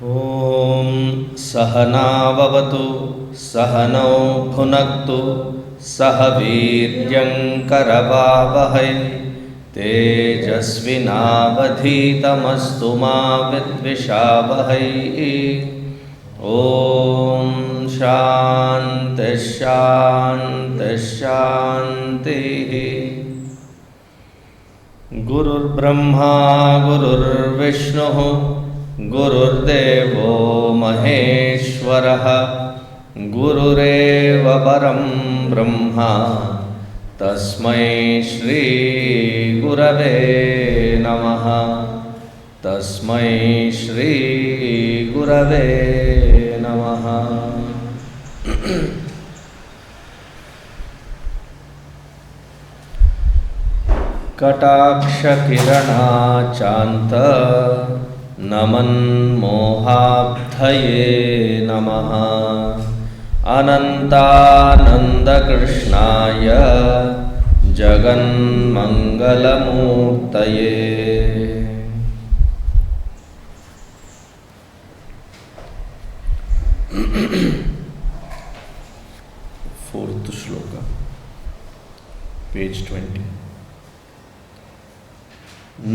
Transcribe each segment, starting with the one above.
ॐ सहनाववतु सहनौ भुनक्तु सह वीर्यङ्करवावहै तेजस्विनावधीतमस्तु मा विद्विषावहै। ॐ शान्तिः शान्तिः शान्तिः। गुरुर्ब्रह्मा गुरुर्विष्णुः गुरुर्देवो महेश्वरः गुरुरेव परं ब्रह्मा तस्मै श्री गुरवे नमः। तस्मै श्री गुरवे नमः। कटाक्षकिरणाचान्त नमन्मोहाब्धये नमः। अनन्तानन्दकृष्णाय जगन्मङ्गलमूर्तये। फोर्थ श्लोक, पेज 20।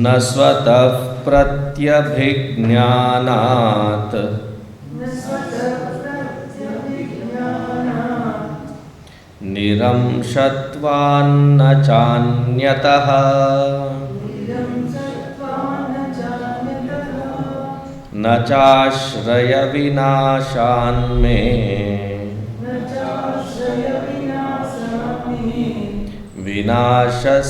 न स्वतः प्रत्यभिज्ञानात् निरंशत्वान्न चान्यतः न चाश्रयविनाशान्मे vināśaḥ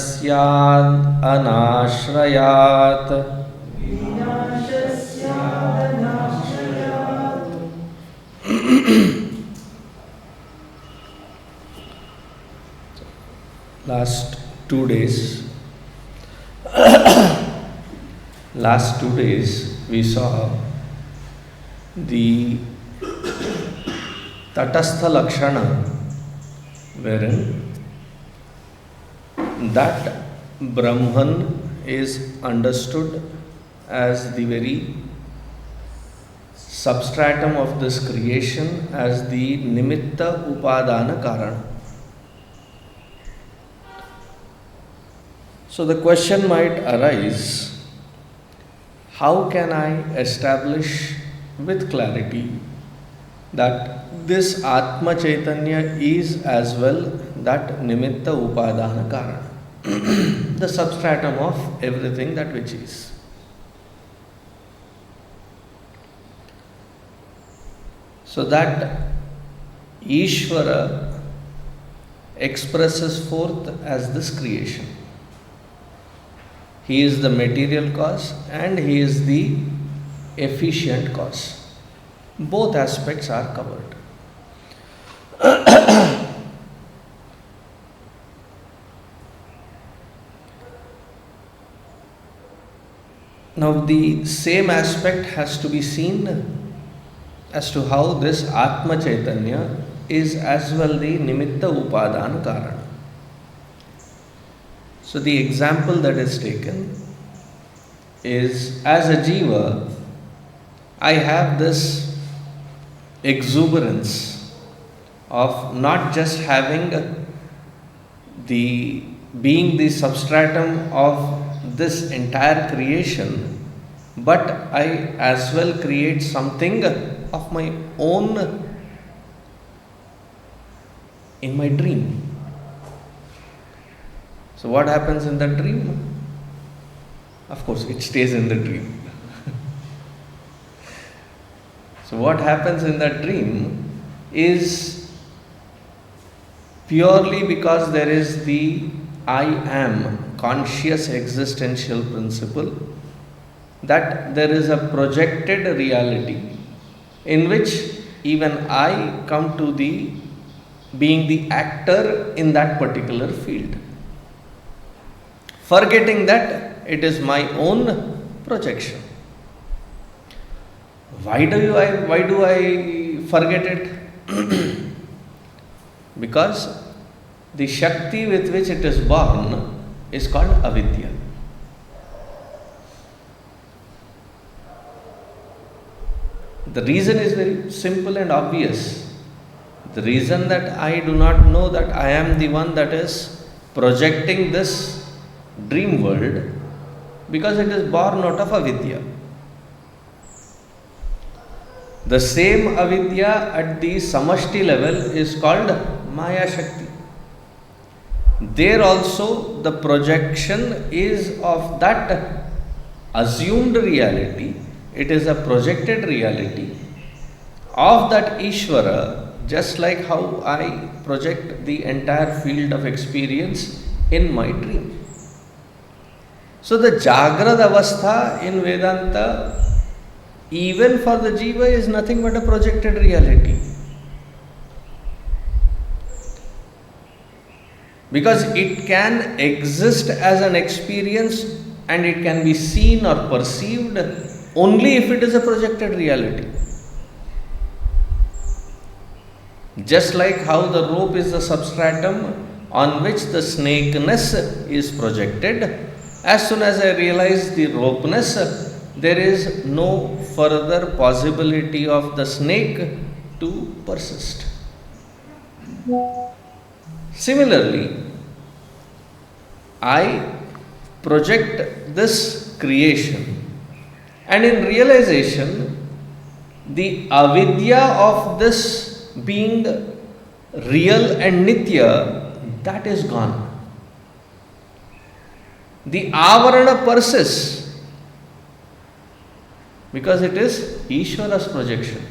Last 2 days we saw the tatastha lakshana, wherein that Brahman is understood as the very substratum of this creation, as the nimitta upadana karana. So the question might arise, how can I establish with clarity that this Atma Chaitanya is as well that nimitta upadana karana, the substratum of everything that which is. So that Ishvara expresses forth as this creation. He is the material cause and he is the efficient cause. Both aspects are covered. Now the same aspect has to be seen as to how this Atma Chaitanya is as well the nimitta upadana karana. So the example that is taken is, as a jiva, I have this exuberance of not just having being the substratum of this entire creation, but I as well create something of my own in my dream. So what happens in that dream? Of course, it stays in the dream. So what happens in that dream is purely because there is the I am conscious existential principle, that there is a projected reality in which even I come to being the actor in that particular field, forgetting that it is my own projection. Why do I forget it? Because the Shakti with which it is born is called avidya. The reason is very simple and obvious. The reason that I do not know that I am the one that is projecting this dream world, because it is born out of avidya. The same avidya at the samashti level is called Maya Shakti. There also the projection is of that assumed reality. It is a projected reality of that Ishvara, just like how I project the entire field of experience in my dream. So the Jagrad Avastha in Vedanta, even for the Jiva, is nothing but a projected reality. Because it can exist as an experience and it can be seen or perceived only if it is a projected reality. Just like how the rope is the substratum on which the snakeness is projected, as soon as I realize the ropeness, there is no further possibility of the snake to persist. Similarly, I project this creation, and in realization, the avidya of this being real and nitya, that is gone. The avarana persists because it is Ishvara's projection.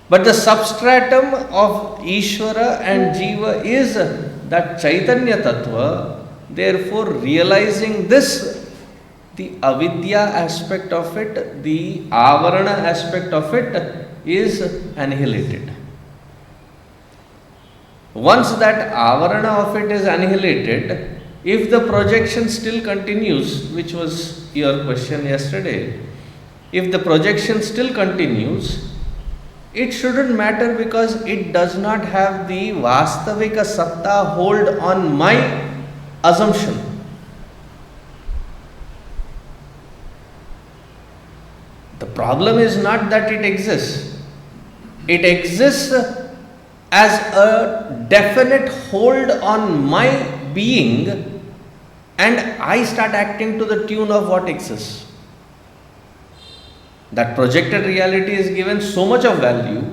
But the substratum of Ishvara and Jiva is that Chaitanya Tattva. Therefore, realizing this, the avidya aspect of it, the avarana aspect of it is annihilated. Once that avarana of it is annihilated, if the projection still continues, which was your question yesterday, if the projection still continues, it shouldn't matter because it does not have the vastavika satta hold on my assumption. The problem is not that it exists. It exists as a definite hold on my being, and I start acting to the tune of what exists. That projected reality is given so much of value,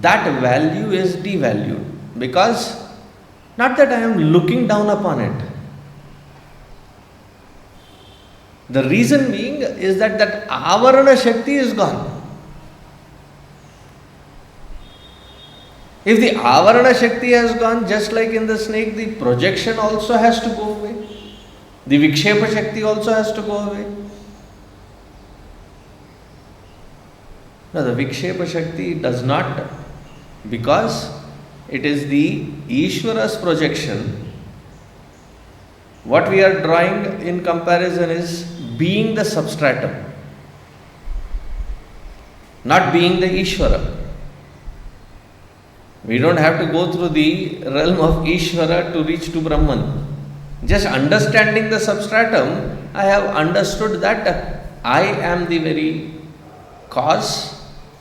that value is devalued, because not that I am looking down upon it. The reason being is that that avarana shakti is gone. If the avarana shakti has gone, just like in the snake, the projection also has to go away. The vikshepa shakti also has to go away. No, the vikshepa shakti does not, because it is the Ishvara's projection. What we are drawing in comparison is being the substratum, not being the Ishvara. We don't have to go through the realm of Ishvara to reach to Brahman. Just understanding the substratum, I have understood that I am the very cause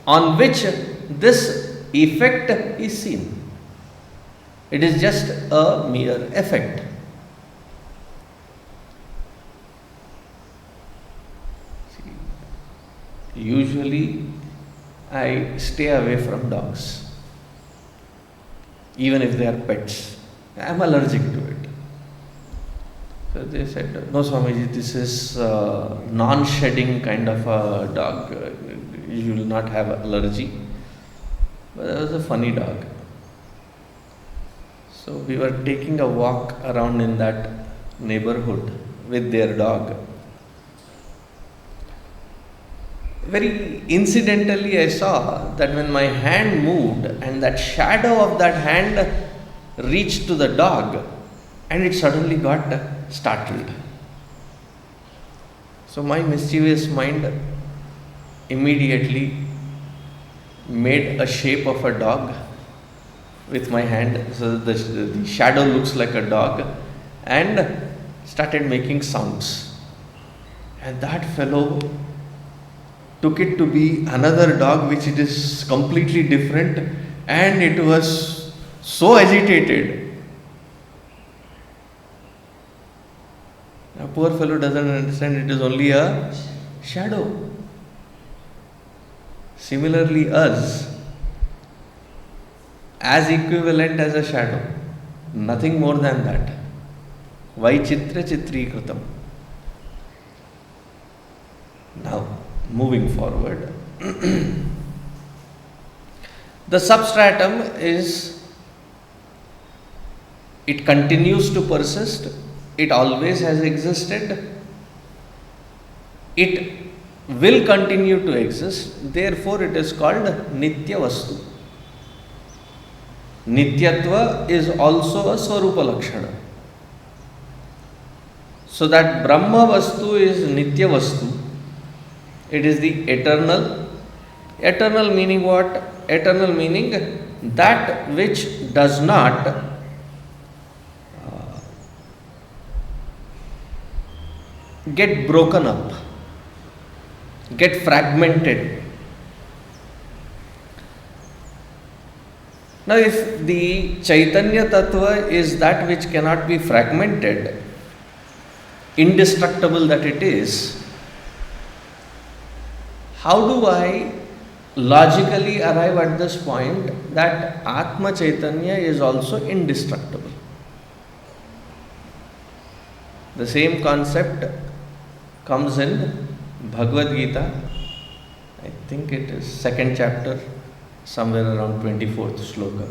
on which this effect is seen. It is just a mere effect. Usually, I stay away from dogs, even if they are pets. I am allergic to it. So they said, "No, Swamiji, this is non-shedding kind of a dog. You will not have allergy." But that was a funny dog. So we were taking a walk around in that neighborhood with their dog. Very incidentally, I saw that when my hand moved and that shadow of that hand reached to the dog, and it suddenly got startled. So my mischievous mind immediately made a shape of a dog with my hand, so the shadow looks like a dog, and started making sounds. And that fellow took it to be another dog which it is completely different, and it was so agitated. A poor fellow doesn't understand, it is only a shadow. Similarly, us, as equivalent as a shadow, nothing more than that. Vaichitra chitrikritam. Now, moving forward, the substratum is, it continues to persist, it always has existed, it will continue to exist, therefore it is called Nitya Vastu. Nityatva is also a Swarupa Lakshana. So that Brahma Vastu is Nitya Vastu. It is the eternal. Eternal meaning what? Eternal meaning that which does not get broken up, get fragmented. Now, if the Chaitanya Tattva is that which cannot be fragmented, indestructible that it is, how do I logically arrive at this point that Atma Chaitanya is also indestructible? The same concept comes in Bhagavad Gita. I think it is second chapter, somewhere around 24th shloka.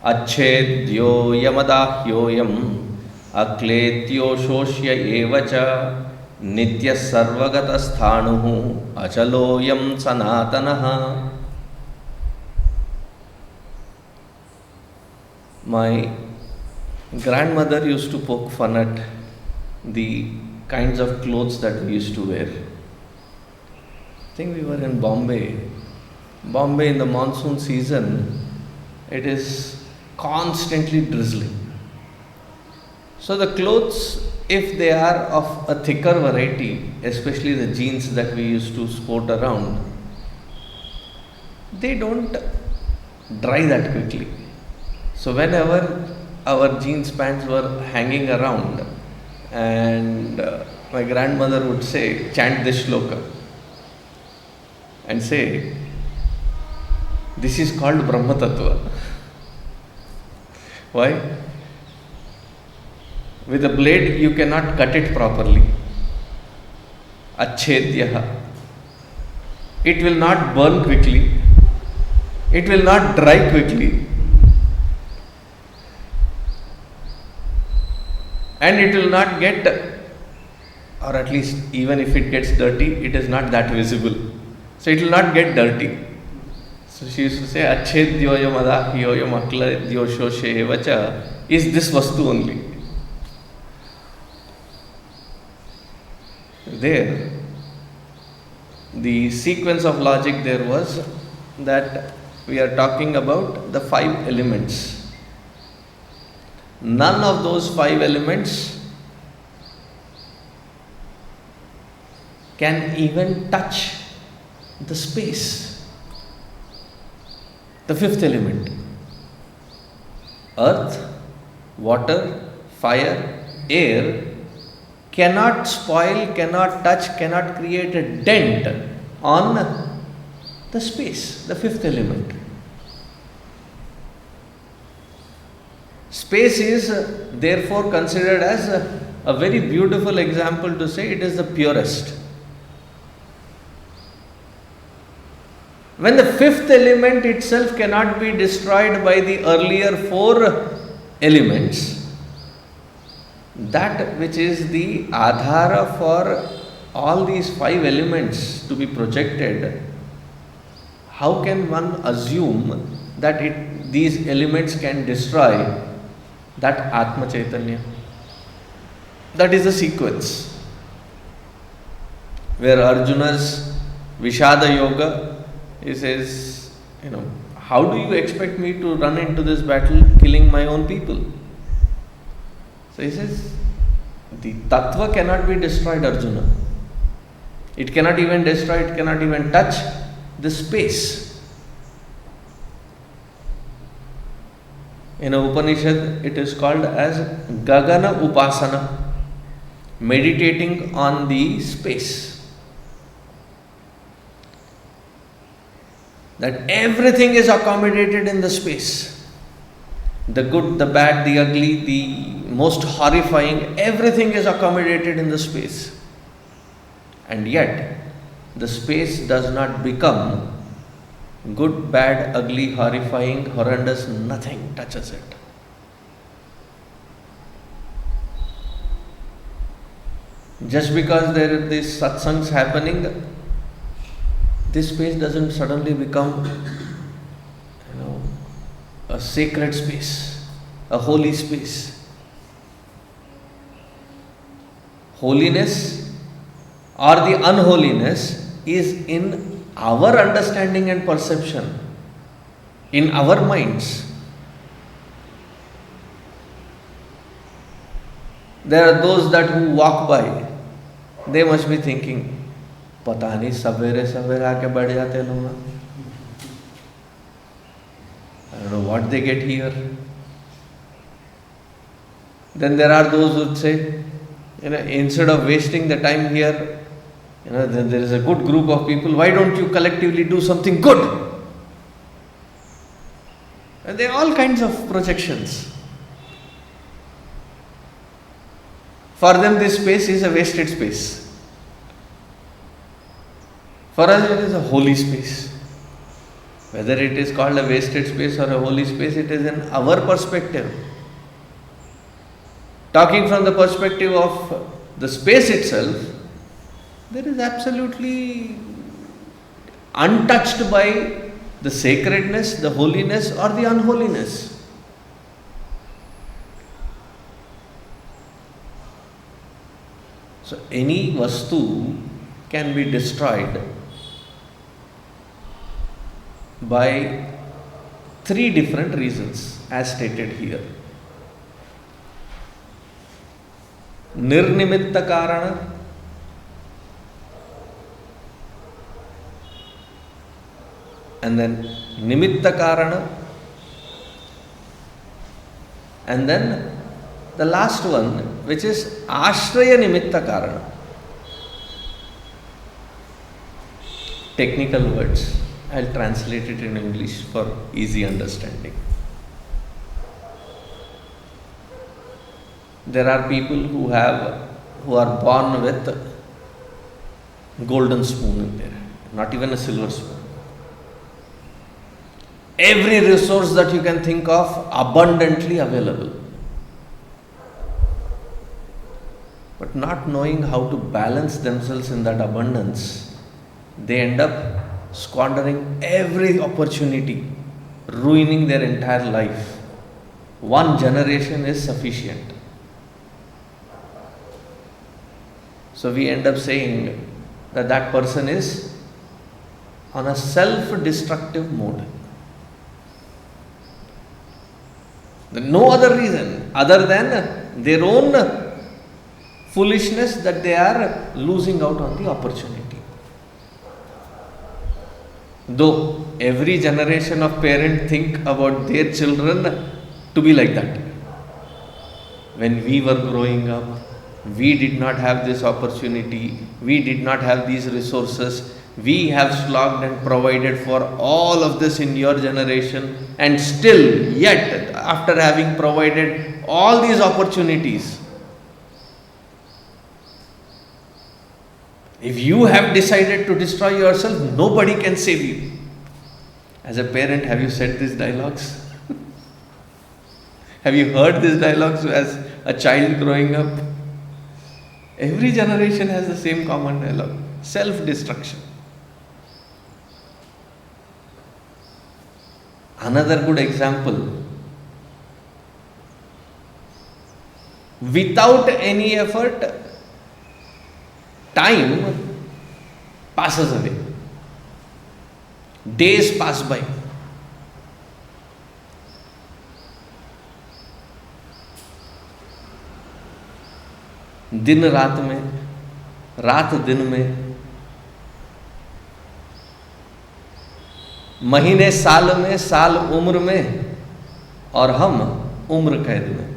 Achedyo yamadahyoyam akletyo shoshya evacha nitya sarvagata sthanuhu achaloyam sanatanaha. My grandmother used to poke fun at the kinds of clothes that we used to wear. I think we were in Bombay. Bombay in the monsoon season, it is constantly drizzling. So the clothes, if they are of a thicker variety, especially the jeans that we used to sport around, they don't dry that quickly. So whenever our jeans pants were hanging around, and my grandmother would say, chant this shloka and say, this is called Brahma Tattva. Why? With a blade you cannot cut it properly. Achedyaha. It will not burn quickly. It will not dry quickly. And it will not get, or at least even if it gets dirty, it is not that visible. So it will not get dirty. So she used to say, Achedyoyam adahyoyam akladyo shoshe evacha, is this vastu only. There, the sequence of logic there was that we are talking about the 5 elements. None of those 5 elements can even touch the space. The 5th element, earth, water, fire, air, cannot spoil, cannot touch, cannot create a dent on the space, the 5th element. Space is therefore considered as a very beautiful example to say it is the purest. When the 5th element itself cannot be destroyed by the earlier 4 elements, that which is the adhara for all these 5 elements to be projected, how can one assume that these elements can destroy that Atma Chaitanya? That is the sequence where Arjuna's Vishada Yoga, he says, how do you expect me to run into this battle killing my own people? So he says, the Tattva cannot be destroyed, Arjuna. It cannot even destroy, it cannot even touch the space. In a Upanishad, it is called as Gagana Upasana, meditating on the space. That everything is accommodated in the space. The good, the bad, the ugly, the most horrifying, everything is accommodated in the space. And yet, the space does not become good, bad, ugly, horrifying, horrendous, nothing touches it. Just because there are these satsangs happening, this space doesn't suddenly become, a sacred space, a holy space. Holiness or the unholiness is in our understanding and perception, in our minds. There are those that who walk by, they must be thinking, पता नहीं सवेरे सवेरे आके बैठ जाते लोग. I don't know what they get here. Then there are those who would say, instead of wasting the time here, then there is a good group of people, why don't you collectively do something good? And there are all kinds of projections. For them, this space is a wasted space. For us, it is a holy space. Whether it is called a wasted space or a holy space, it is in our perspective. Talking from the perspective of the space itself, there is absolutely untouched by the sacredness, the holiness or the unholiness. So any vastu can be destroyed by three different reasons as stated here. Nirnimitta karana, and then nimitta karana, and then the last one, which is ashraya nimitta karana. Technical words. I'll translate it in English for easy understanding. There are people who are born with golden spoon in there, not even a silver spoon. Every resource that you can think of abundantly available. But not knowing how to balance themselves in that abundance, they end up squandering every opportunity, ruining their entire life. One generation is sufficient. So we end up saying that that person is on a self-destructive mode. No other reason other than their own foolishness that they are losing out on the opportunity. Though every generation of parents think about their children to be like that. When we were growing up, we did not have this opportunity, we did not have these resources, we have slogged and provided for all of this in your generation, and still, yet, after having provided all these opportunities, if you have decided to destroy yourself, nobody can save you. As a parent, have you said these dialogues? Have you heard these dialogues as a child growing up? Every generation has the same common dialogue: self-destruction. Another good example: without any effort, time passes away. Days pass by. दिन रात में, रात दिन में, महीने साल में, साल उम्र में, और हम उम्र कैद में.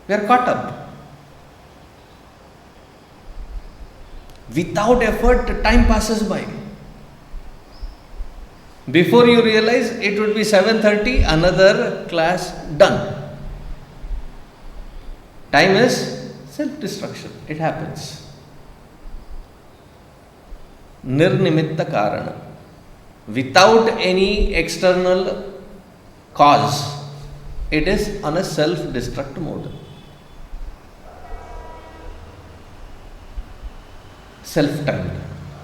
We are caught up. Without effort, time passes by. Before you realize, it would be 7:30, another class done. Time is self-destruction. It happens. Nirnimitta karana. Without any external cause, it is on a self-destruct mode. Self-timed,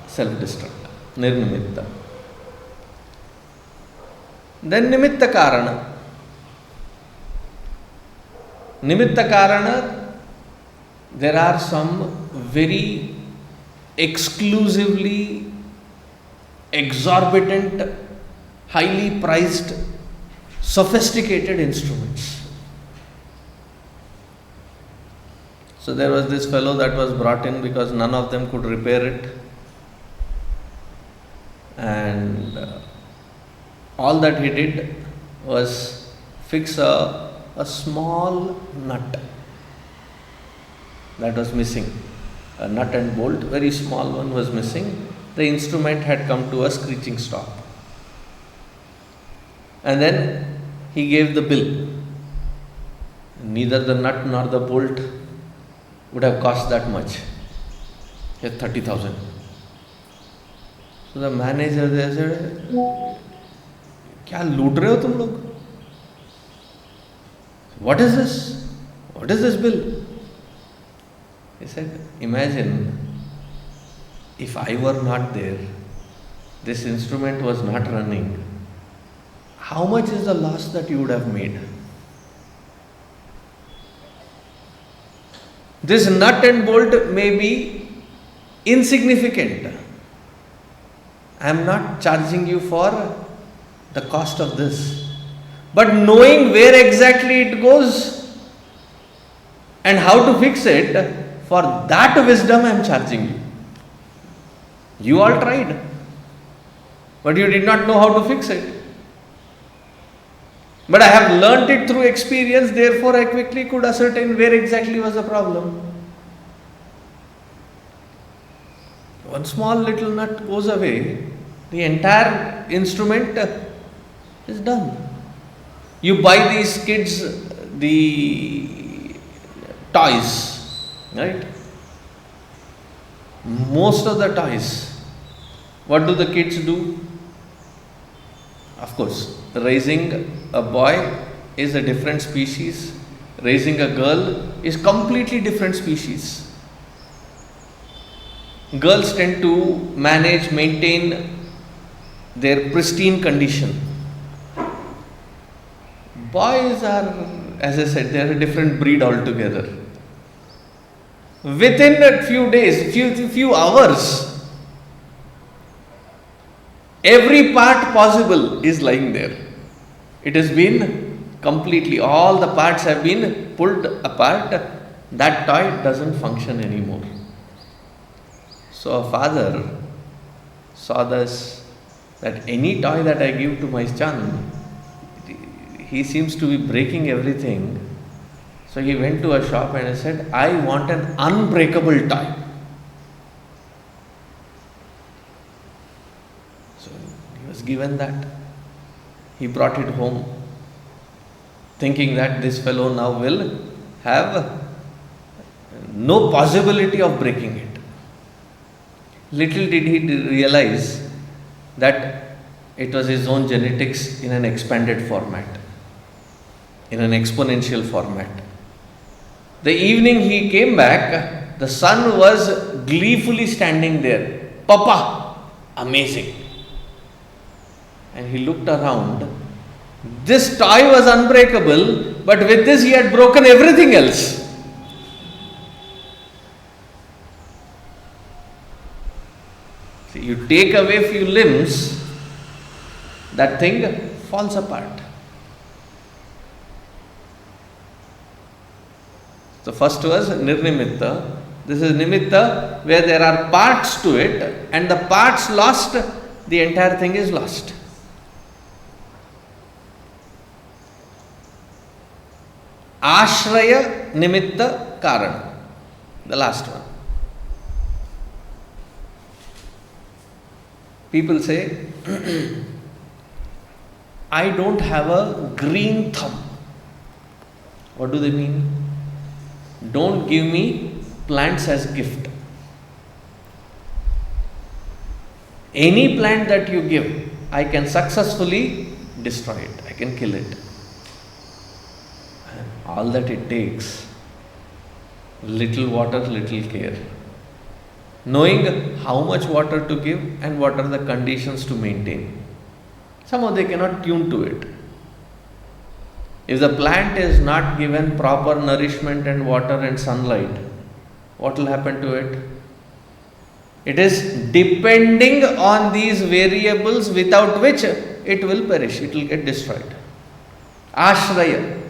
self-destruct, nirnimitta. Then nimitta karana. Nimitta karana, there are some very exclusively exorbitant, highly priced, sophisticated instruments. So there was this fellow that was brought in because none of them could repair it, and all that he did was fix a small nut that was missing. A nut and bolt, very small one, was missing. The instrument had come to a screeching stop. And then he gave the bill. Neither the nut nor the bolt would have cost that much. 30,000. So the manager there said, "Kya loot rahe ho tum log? What is this? What is this bill?" He said, "Imagine if I were not there, this instrument was not running, how much is the loss that you would have made? This nut and bolt may be insignificant. I am not charging you for the cost of this. But knowing where exactly it goes and how to fix it, for that wisdom I am charging you. You all tried, but you did not know how to fix it. But I have learnt it through experience, therefore I quickly could ascertain where exactly was the problem. One small little nut goes away, the entire instrument is done. You buy these kids the toys, right? Most of the toys, what do the kids do? Of course, raising a boy is a different species, raising a girl is completely different species. Girls tend to manage, maintain their pristine condition. Boys are, as I said, they are a different breed altogether. Within a few days, few hours, every part possible is lying there. It has been completely, all the parts have been pulled apart. That toy doesn't function anymore. So a father saw this, that any toy that I give to my son, he seems to be breaking everything. So he went to a shop and said, I want an unbreakable toy. So he was given that. He brought it home, thinking that this fellow now will have no possibility of breaking it. Little did he realize that it was his own genetics in an expanded format, in an exponential format. The evening he came back, the son was gleefully standing there. Papa, amazing. And he looked around. This toy was unbreakable, but with this he had broken everything else. See, you take away few limbs, that thing falls apart. The first was nirnimitta, This is nimitta, where there are parts to it, and the parts lost, the entire thing is lost. Ashraya nimitta karana, the last one. People say, I don't have a green thumb. What do they mean? Don't give me plants as gift. Any plant that you give, I can successfully destroy it. I can kill it. And all that it takes, little water, little care. Knowing how much water to give and what are the conditions to maintain. Somehow they cannot tune to it. If the plant is not given proper nourishment and water and sunlight, what will happen to it? It is depending on these variables without which it will perish, it will get destroyed. Ashraya.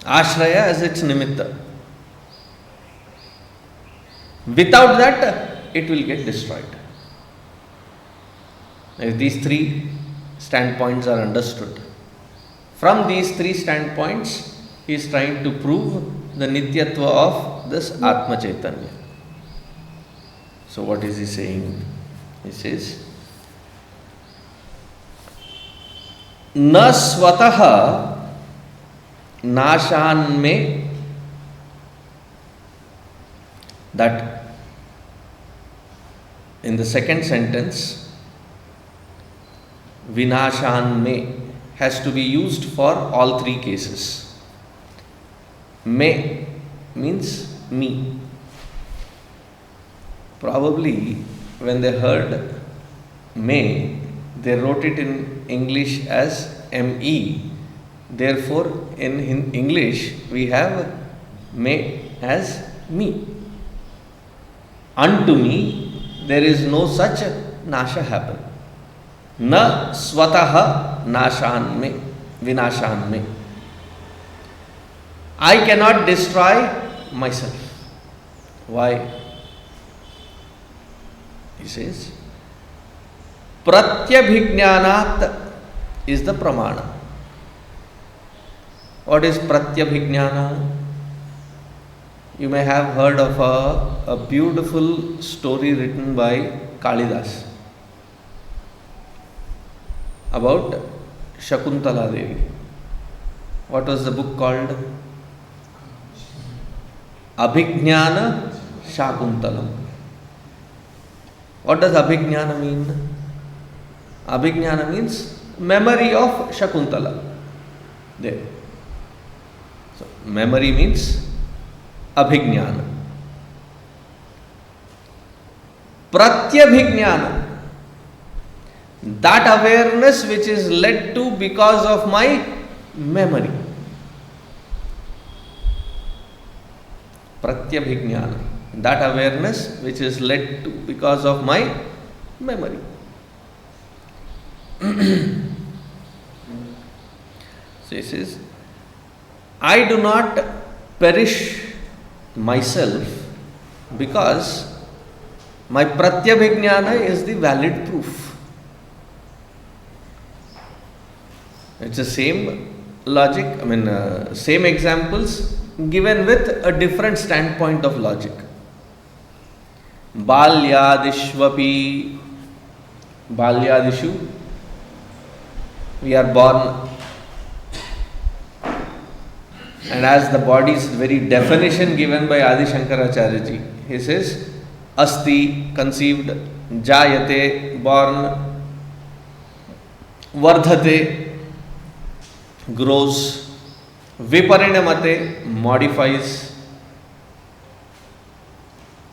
Ashraya as its nimitta. Without that, it will get destroyed. If these three standpoints are understood, from these three standpoints, he is trying to prove the nityatva of this Atma Chaitanya. So what is he saying? He says, Na svataḥ nāśānme, that in the second sentence, vināśaḥ has to be used for all three cases. Me means me. Probably when they heard me, they wrote it in English as me. Therefore, in English, we have me as me. Unto me, there is no such nasha happen. Na svataḥ nāśānme, vināśaḥ. I cannot destroy myself. Why? He says, pratyabhijñānāt is the pramana. What is pratyabhijñāna? You may have heard of a beautiful story written by Kalidas about Shakuntala Devi. What was the book called? Abhijñāna Shakuntalam. What does Abhijñāna mean? Abhijñāna means memory of Shakuntala. There. So, memory means Abhijñāna. Pratyabhijñāna, that awareness which is led to because of my memory. Pratyabhijñāna, that awareness which is led to because of my memory. So he says, I do not perish myself because my pratyabhijñāna is the valid proof. It's the same logic, same examples given with a different standpoint of logic. Balyadishvapi, Balyadishu, we are born, and as the body's very definition given by Adi Shankaracharya ji, he says, Asti, conceived, Jayate, born, Vardhate, grows, Viparinamate, modifies,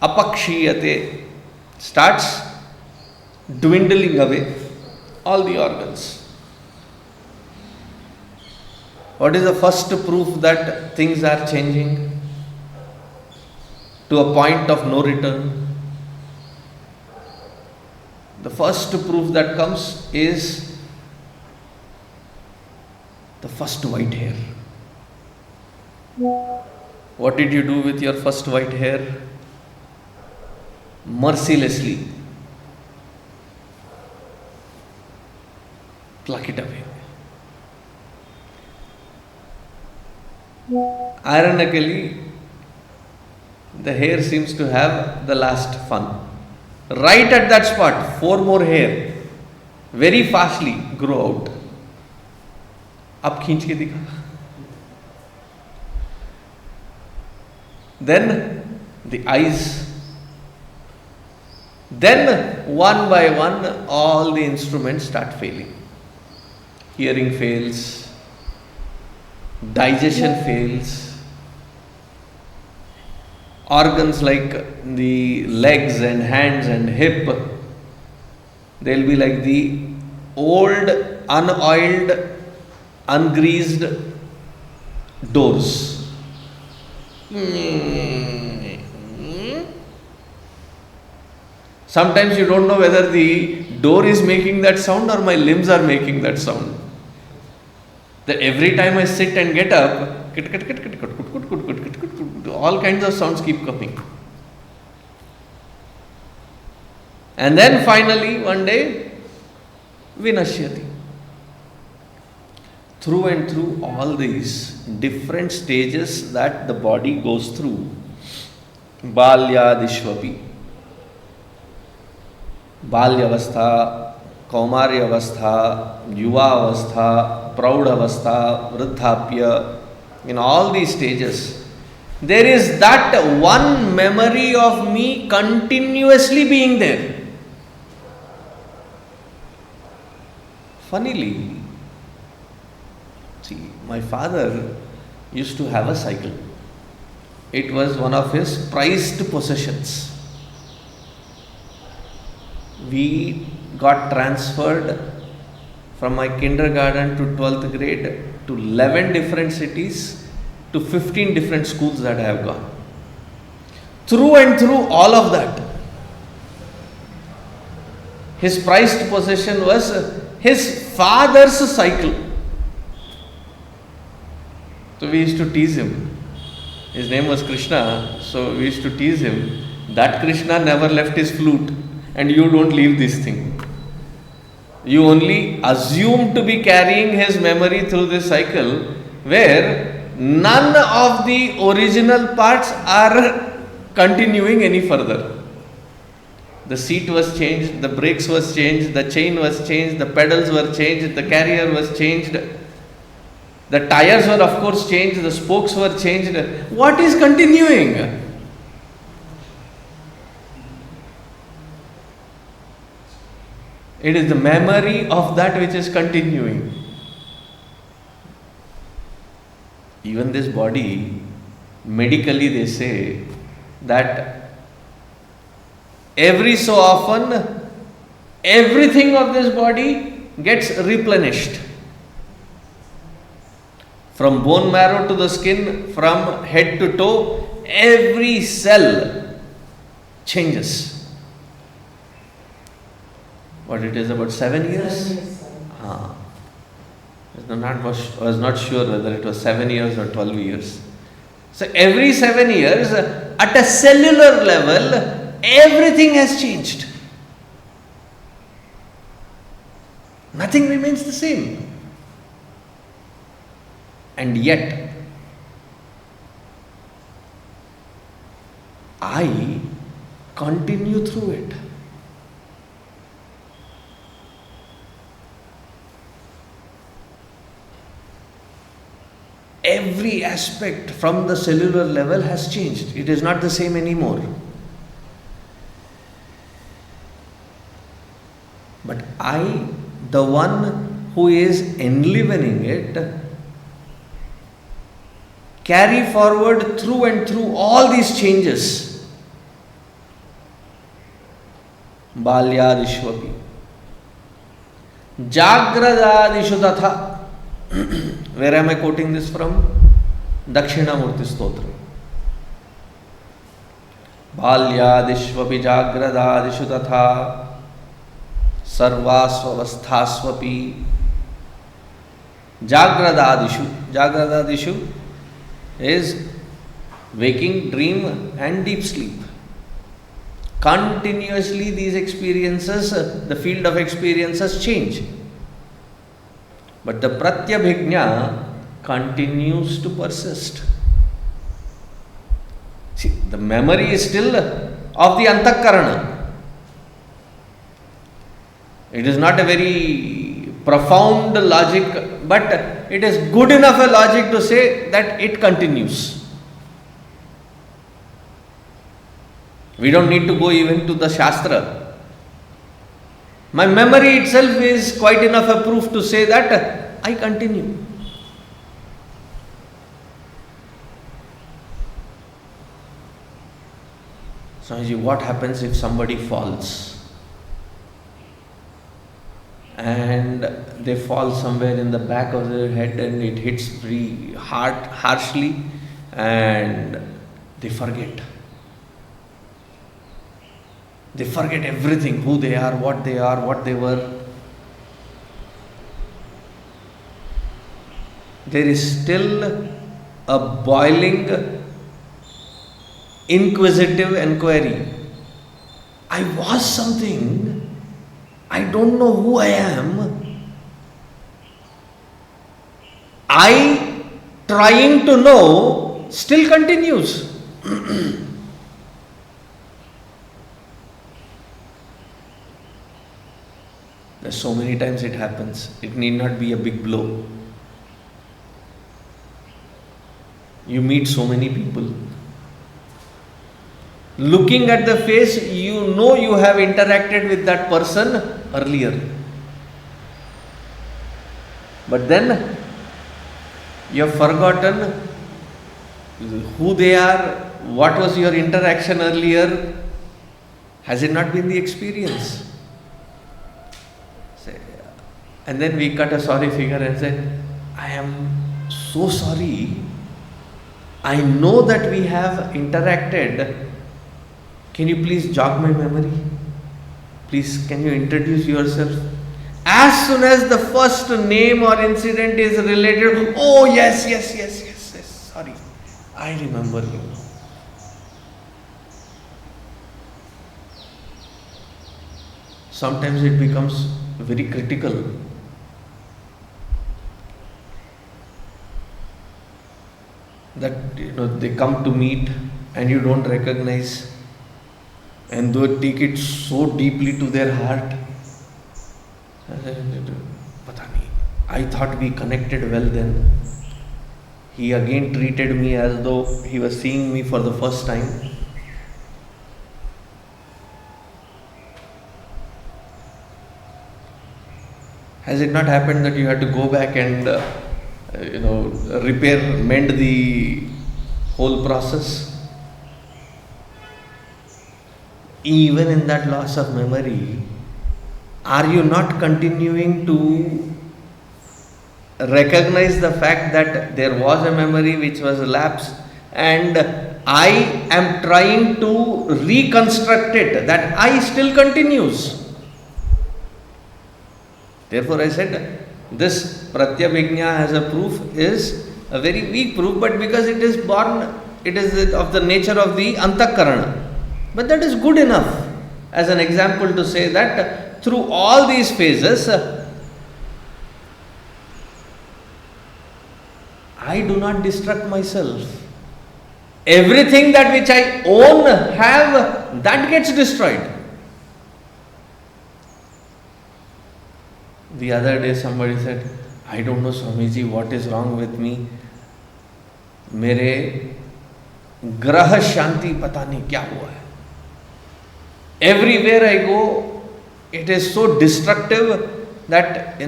Apakshiyate, starts dwindling away, all the organs. What is the first proof that things are changing to a point of no return? The first proof that comes is the first white hair. What did you do with your first white hair? Mercilessly pluck it away. Ironically, the hair seems to have the last fun. Right at that spot, 4 more hair very fastly grow out. Ab खींच के दिखा. Then the eyes. Then one by one all the instruments start failing. Hearing fails, digestion fails, organs like the legs and hands and hip, they'll be like the old, unoiled, ungreased doors. Sometimes you don't know whether the door is making that sound or my limbs are making that sound. That every time I sit and get up, all kinds of sounds keep coming. And then finally, one day, vinashyati. Through and through all these different stages that the body goes through, balyadishvapi, balyavastha, kaumaryavastha, yuvaavastha, praudavastha, vruddhapya, in all these stages, there is that one memory of me continuously being there. Funnily, see, my father used to have a cycle. It was one of his prized possessions. We got transferred from my kindergarten to 12th grade to 11 different cities to 15 different schools that I have gone. Through and through all of that, his prized possession was his father's cycle. So we used to tease him. His name was Krishna, so we used to tease him. That Krishna never left his flute, and you don't leave this thing. You only assume to be carrying his memory through this cycle, where none of the original parts are continuing any further. The seat was changed, the brakes was changed, the chain was changed, the pedals were changed, the carrier was changed, the tires were of course changed, the spokes were changed. What is continuing? It is the memory of that which is continuing. Even this body, medically they say that every so often, everything of this body gets replenished. From bone marrow to the skin, from head to toe, every cell changes. What it is, about 7 years? I was not sure whether it was 7 years or 12 years. So every 7 years, at a cellular level, everything has changed. Nothing remains the same. And yet, I continue through it. Every aspect from the cellular level has changed. It is not the same anymore. But I, the one who is enlivening it, carry forward through and through all these changes. Balyadishvapi. Jagradadishu tatha. Where am I quoting this from? Dakshinamurti Stotra. Balyadishvapi jagradadishu tatha sarvasvavasthasvapi. Jagradadishu. Jagradadishu is waking, dream and deep sleep. Continuously these experiences, the field of experiences change. But the pratyabhijñā continues to persist. See, the memory is still of the antakarana. It is not a very profound logic, but it is good enough a logic to say that it continues. We don't need to go even to the Shastra. My memory itself is quite enough a proof to say that I continue. Swamiji, what happens if somebody falls? And they fall somewhere in the back of their head and it hits very harshly and they forget. They forget everything, who they are, what they were. There is still a boiling, inquisitive inquiry. I was something, I don't know who I am. I trying to know still continues. So many times it happens. It need not be a big blow. You meet so many people. Looking at the face, you know you have interacted with that person earlier. But then you have forgotten who they are, what was your interaction earlier. Has it not been the experience? And then we cut a sorry figure and say, I am so sorry. I know that we have interacted. Can you please jog my memory? Please, can you introduce yourself? As soon as the first name or incident is related, oh yes, sorry, I remember you. Sometimes it becomes very critical. That they come to meet and you don't recognize, and they take it so deeply to their heart. I thought we connected well then. He again treated me as though he was seeing me for the first time. Has it not happened that you had to go back and mend the whole process? Even in that loss of memory, are you not continuing to recognize the fact that there was a memory which was lapsed and I am trying to reconstruct it, that I still continues? Therefore I said, this pratyabhijñā as a proof is a very weak proof, but because it is born, it is of the nature of the antakarana. But that is good enough as an example to say that through all these phases, I do not destruct myself. Everything that which I own, have, that gets destroyed. The other day somebody said, I don't know Swamiji, what is wrong with me? मेरे ग्रह शांति पता नहीं क्या हुआ है. Everywhere I go, it is so destructive that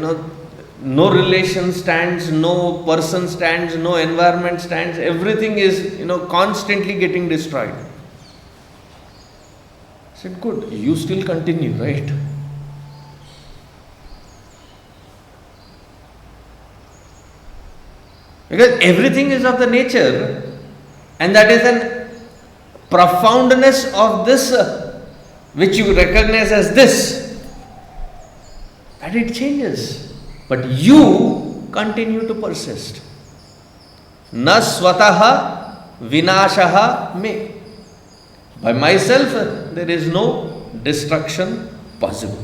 no relation stands, no person stands, no environment stands. Everything is constantly getting destroyed. I said, good, you still continue, right? Because everything is of the nature, and that is an profoundness of this which you recognize as this, that it changes. But you continue to persist. Na svataḥ vināśaḥ me. By myself, there is no destruction possible.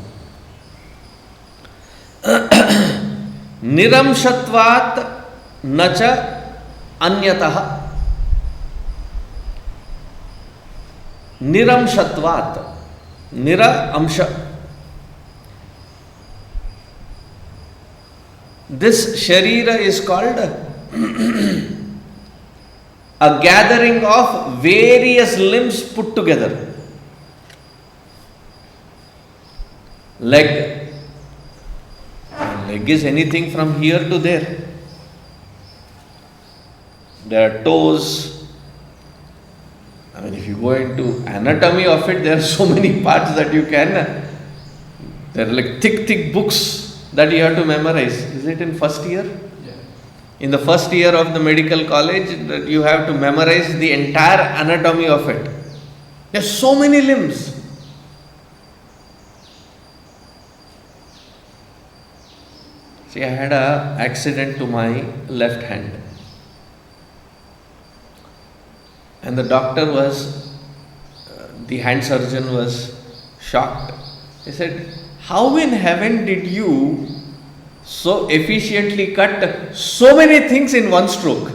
Niramśatvāt nacha cānyataḥ. Niramśatvāt. Nira amsha. This sharira is called a gathering of various limbs put together. Leg. Leg is anything from here to there. There are toes. I mean, if you go into anatomy of it, there are so many parts that you can. There are like thick books that you have to memorize. Is it in first year? Yeah. In the first year of the medical college, that you have to memorize the entire anatomy of it. There are so many limbs. See, I had an accident to my left hand. And the doctor the hand surgeon was shocked. He said, how in heaven did you so efficiently cut so many things in one stroke?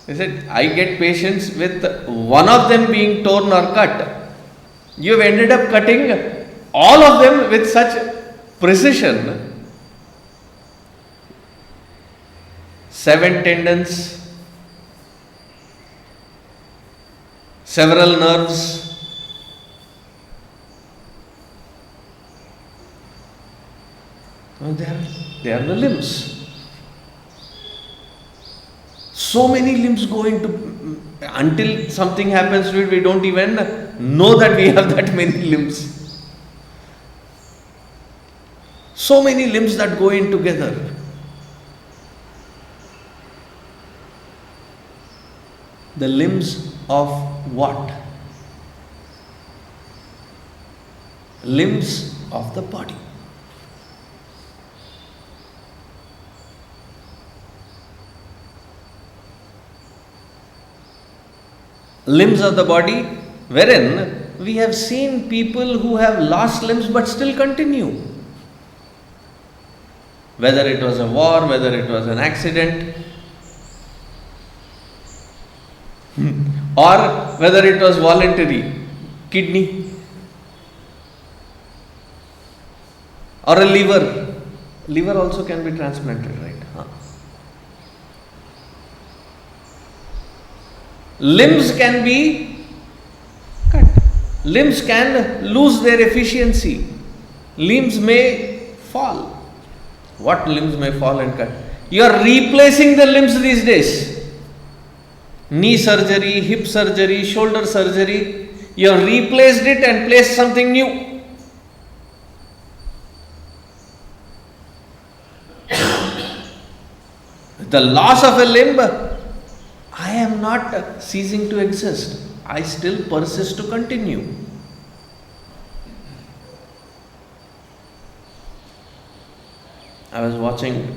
He said, I get patients with one of them being torn or cut. You have ended up cutting all of them with such precision. 7 tendons, several nerves. Well, they are the limbs. So many limbs go into, until something happens to it, we don't even know that we have that many limbs. So many limbs that go in together. The limbs of what? Limbs of the body. Limbs of the body, wherein we have seen people who have lost limbs but still continue. Whether it was a war, whether it was an accident, or whether it was voluntary, kidney, or a liver. Liver also can be transplanted, right? Limbs can be cut. Limbs can lose their efficiency. Limbs may fall. What limbs may fall and cut? You are replacing the limbs these days. Knee surgery, hip surgery, shoulder surgery. You have replaced it and placed something new. The loss of a limb, I am not ceasing to exist. I still persist to continue. I was watching,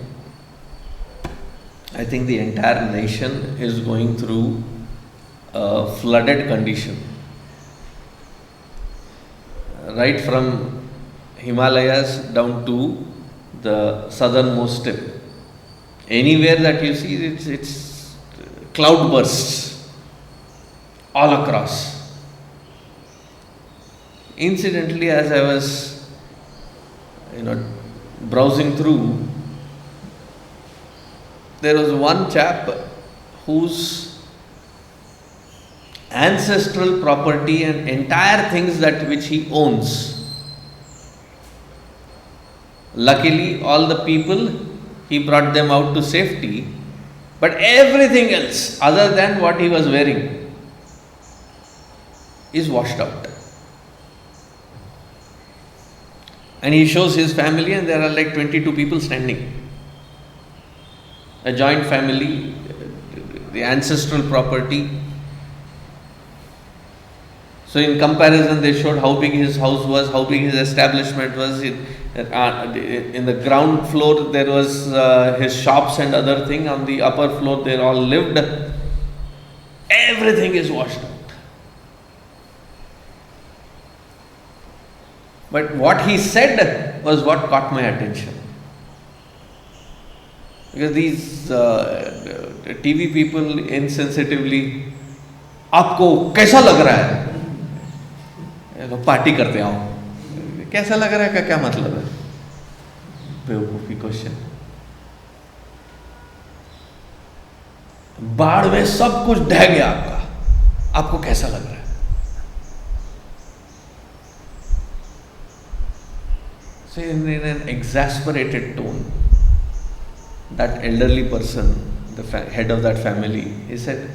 I think the entire nation is going through a flooded condition. Right from Himalayas down to the southernmost tip. Anywhere that you see, it's cloud bursts all across. Incidentally, as I was, browsing through, there was one chap whose ancestral property and entire things that which he owns, luckily all the people, he brought them out to safety, but everything else other than what he was wearing is washed out. And he shows his family, and there are like 22 people standing. A joint family, the ancestral property. So in comparison, they showed how big his house was, how big his establishment was. In the ground floor, there was his shops and other thing. On the upper floor, they all lived. Everything is washed out. But what he said was what caught my attention. Because these TV people insensitively, आपको कैसा लग रहा है? Party करते आओ. कैसा लग रहा है का क्या मतलब है? बेवकूफी क्वेश्चन. बाढ़ में सब कुछ ढह गया आपका, आपको कैसा लग रहा है? So in an exasperated tone, that elderly person, the head of that family, he said,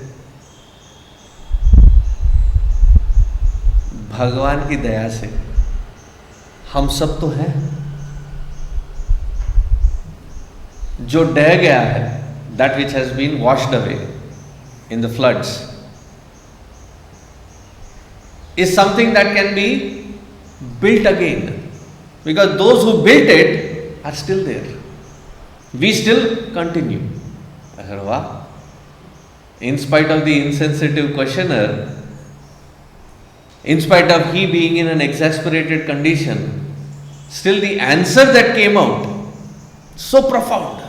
भगवान की दया से हम सब तो हैं. जो ढह गया है, that which has been washed away in the floods, is something that can be built again. Because those who built it are still there. We still continue. I said, wow. In spite of the insensitive questioner, in spite of he being in an exasperated condition, still the answer that came out, so profound.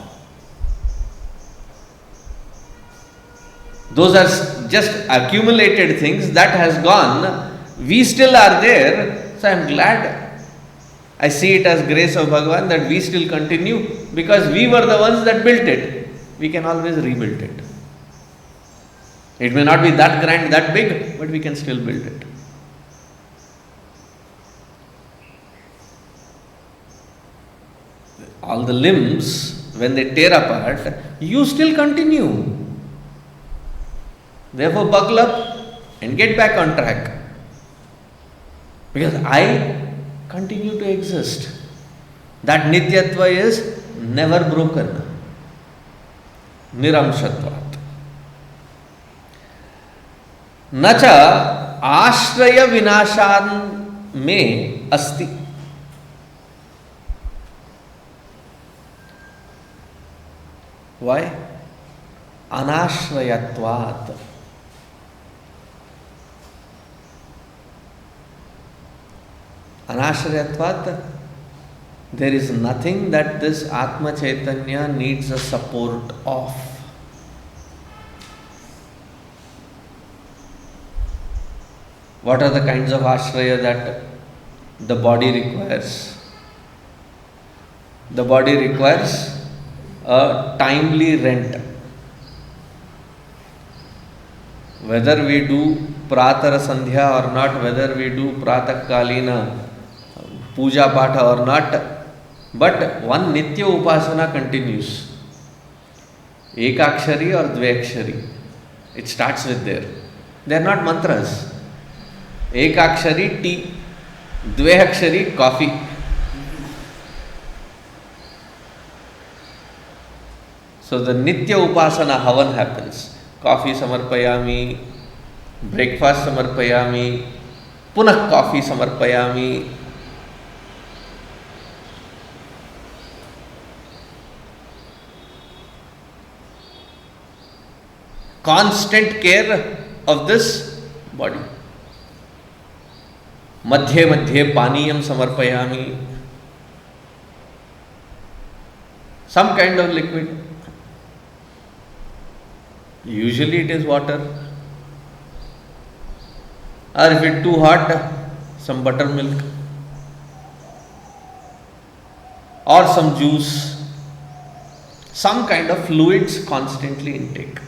Those are just accumulated things that has gone. We still are there. So I am glad. I see it as grace of Bhagavan that we still continue because we were the ones that built it. We can always rebuild it. It may not be that grand, that big, but we can still build it. All the limbs, when they tear apart, you still continue. Therefore, buckle up and get back on track. Because I continue to exist. That nityatva is never broken. Niramśatvāt. Nacha cāśrayavināśānme asti. Why? Anāśrayattvāt. Anāśrayattvāt, there is nothing that this Atma Chaitanya needs a support of. What are the kinds of ashraya that the body requires? The body requires a timely rent. Whether we do pratara sandhya or not, whether we do pratak kalina puja patha or not, but one nitya upasana continues. Ekakshari or dvekshari. It starts with there. They are not mantras. Ekakshari tea, dvekshari coffee. So the nitya upasana havan happens. Coffee samarpayami, breakfast samarpayami, punah coffee samarpayami. Constant care of this body. Madhye madhye paniyam samarpayami. Some kind of liquid. Usually it is water. Or if it is too hot, some buttermilk. Or some juice. Some kind of fluids constantly intake.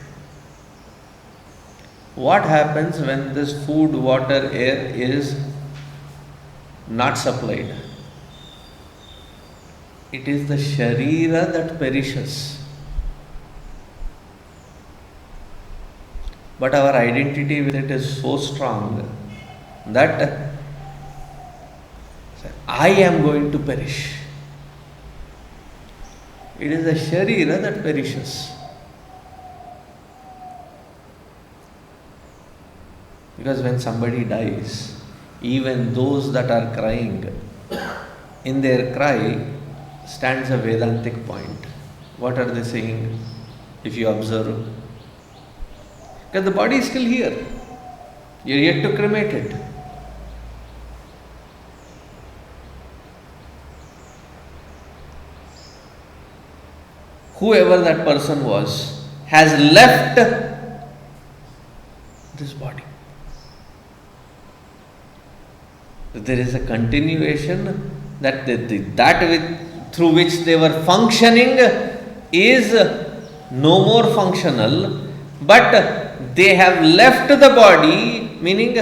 What happens when this food, water, air is not supplied? It is the sharira that perishes. But our identity with it is so strong that I am going to perish. It is the sharira that perishes. Because when somebody dies, even those that are crying, in their cry stands a Vedantic point. What are they saying? If you observe, Because the body is still here. You're yet to cremate it. Whoever that person was has left this body. There is a continuation that through which they were functioning is no more functional, but they have left the body, meaning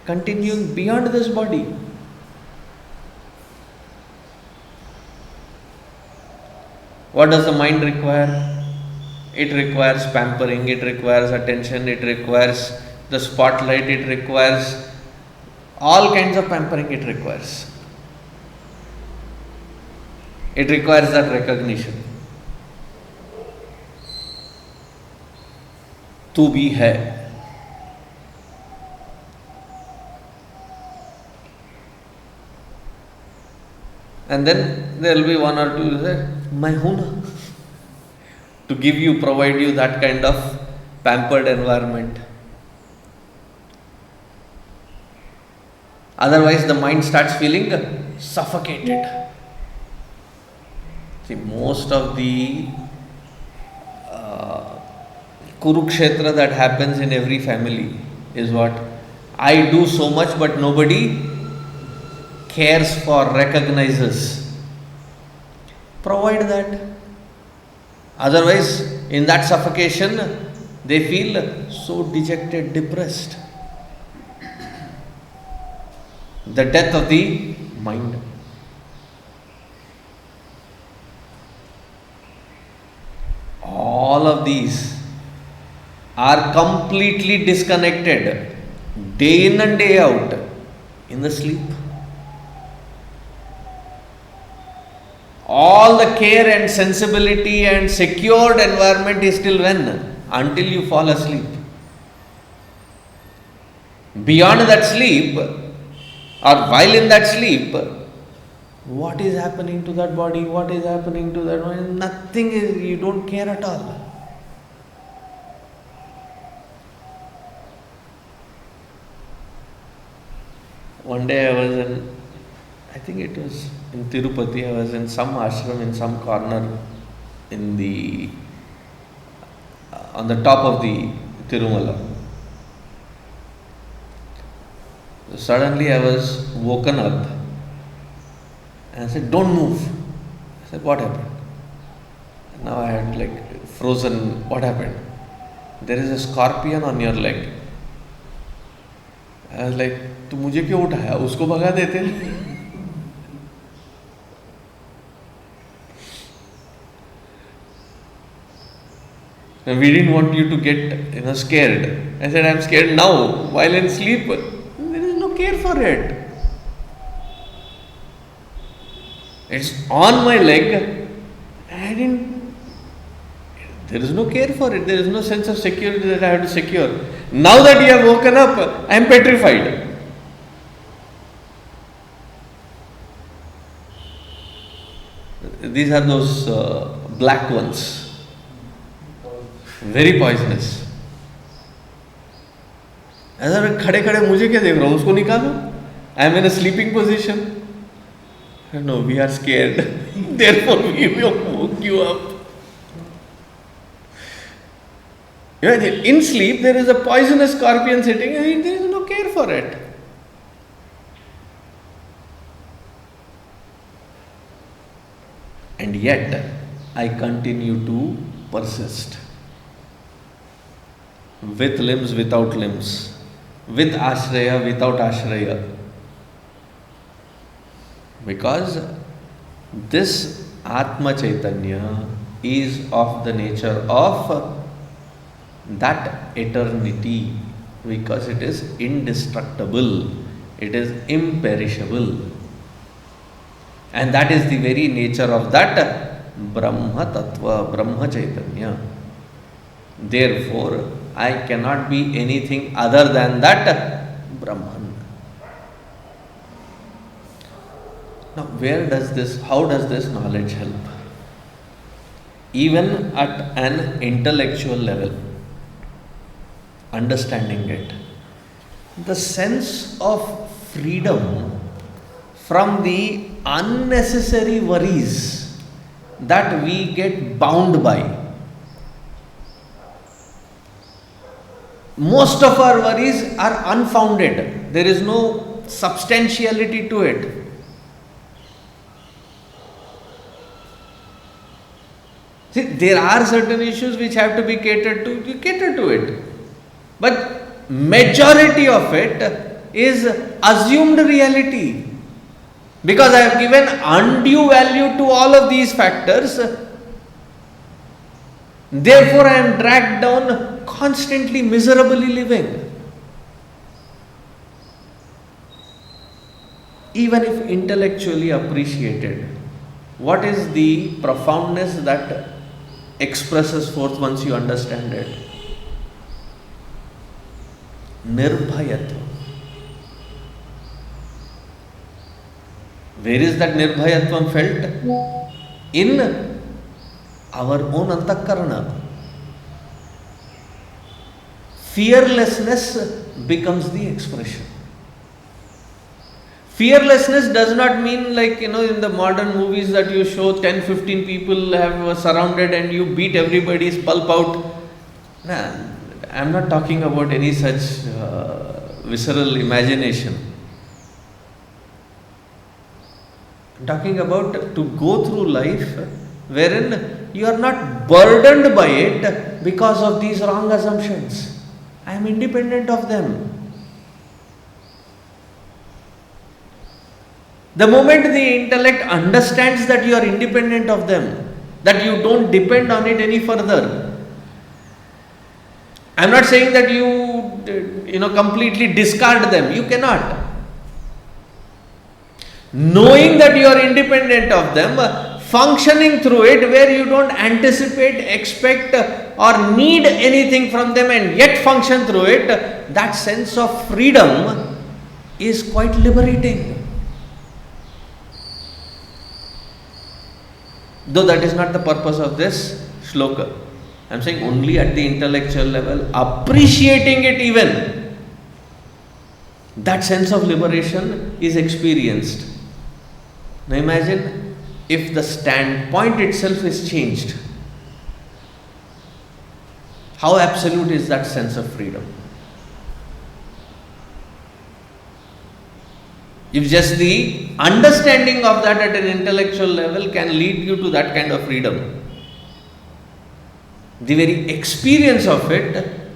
continuing beyond this body. What does the mind require? It requires pampering, it requires attention, it requires the spotlight, it requires all kinds of pampering it requires. It requires that recognition. Tu bhi hai. And then there will be one or two who say, "Main hu na," to give you, provide you that kind of pampered environment. Otherwise, the mind starts feeling suffocated. See, most of the Kurukshetra that happens in every family is what? I do so much, but nobody cares for, recognizes. Provide that. Otherwise, in that suffocation, they feel so dejected, depressed. The death of the mind. All of these are completely disconnected, day in and day out, in the sleep. All the care and sensibility and secured environment is till when? Until you fall asleep. Beyond that sleep, or while in that sleep, what is happening to that body? What is happening to that body? Nothing is, you don't care at all. One day I was in, I think it was in Tirupati, I was in some ashram in some corner in the, on the top of the Tirumala. Suddenly I was woken up and I said, "Don't move." I said, "What happened?" And now I had like frozen. What happened? "There is a scorpion on your leg." I was like, "Tu mujhe kyun uthaya? Usko bhaga dete." We didn't want you to get scared. I said, "I'm scared now, while in sleep." There is no care for it. It's on my leg. There is no care for it. There is no sense of security that I have to secure. Now that you have woken up, I am petrified. These are those black ones. Very poisonous. ऐसा खड़े खड़े मुझे क्या देख रहा हूँ, उसको निकालो. I am in a sleeping position. No, we are scared. Therefore, we will woke you up. In sleep, there is a poisonous scorpion sitting, and there is no care for it. And yet, I continue to persist. With limbs, without limbs. With ashraya, without ashraya. Because this Atma Chaitanya is of the nature of that eternity, because it is indestructible, it is imperishable. And that is the very nature of that Brahma Tattva, Brahma Chaitanya. Therefore, I cannot be anything other than that Brahman. Now, how does this knowledge help? Even at an intellectual level. understanding it. The sense of freedom from the unnecessary worries that we get bound by. Most of our worries are unfounded. There is no substantiality to it. See, there are certain issues which have to be catered to, you cater to it. But majority of it is assumed reality. Because I have given undue value to all of these factors, therefore I am dragged down, constantly miserably living. Even if intellectually appreciated, what is the profoundness that expresses forth once you understand it? Nirbhayatva. Where is that nirbhayatvam felt? In our own antakarana. Fearlessness becomes the expression. Fearlessness does not mean like, in the modern movies that you show 10-15 people have surrounded and you beat everybody's pulp out. Nah, I am not talking about any such visceral imagination. I am talking about to go through life wherein you are not burdened by it because of these wrong assumptions. I am independent of them. The moment the intellect understands that you are independent of them, that you don't depend on it any further. I am not saying that you completely discard them. You cannot. Knowing that you are independent of them, functioning through it where you don't anticipate, expect or need anything from them and yet function through it, that sense of freedom is quite liberating. Though that is not the purpose of this shloka. I am saying only at the intellectual level, appreciating it even, that sense of liberation is experienced. Now imagine if the standpoint itself is changed. How absolute is that sense of freedom? If just the understanding of that at an intellectual level can lead you to that kind of freedom, the very experience of it,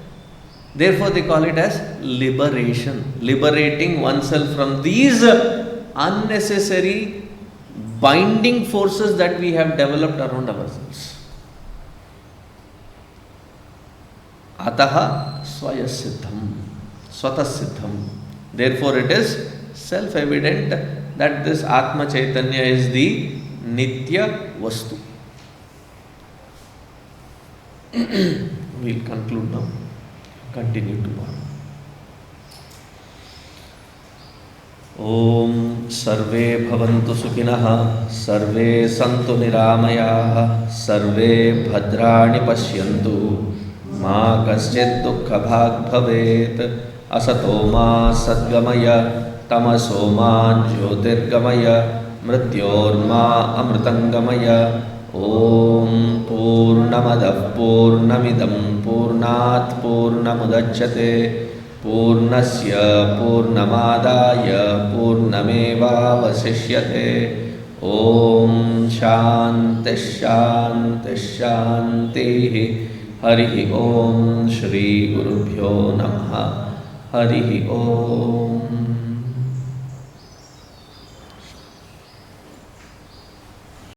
therefore they call it as liberation, liberating oneself from these unnecessary binding forces that we have developed around ourselves. Ataha swayasiddham, svatasiddham. Therefore it is self-evident that this Atma Chaitanya is the Nitya Vastu. We'll conclude now. Continue tomorrow. Om Sarve Bhavantu Sukhinah, Sarve Santu Niramayah, Sarve Bhadrani Pashyantu, Ma Kaschid Dukkha Bhag Bhavet, Asato Ma Sadgamaya, Tamaso Ma Jyotirgamaya, Mrityorma Amritangamaya. Om Purnamadav Purnamidam Purnat Purnamudachyate Purnasya Purnamadaya Purnameva Vasishyate. Om Shanti Shanti Shanti. Harihi Om Shri Gurubhyo Namaha. Harihi Om.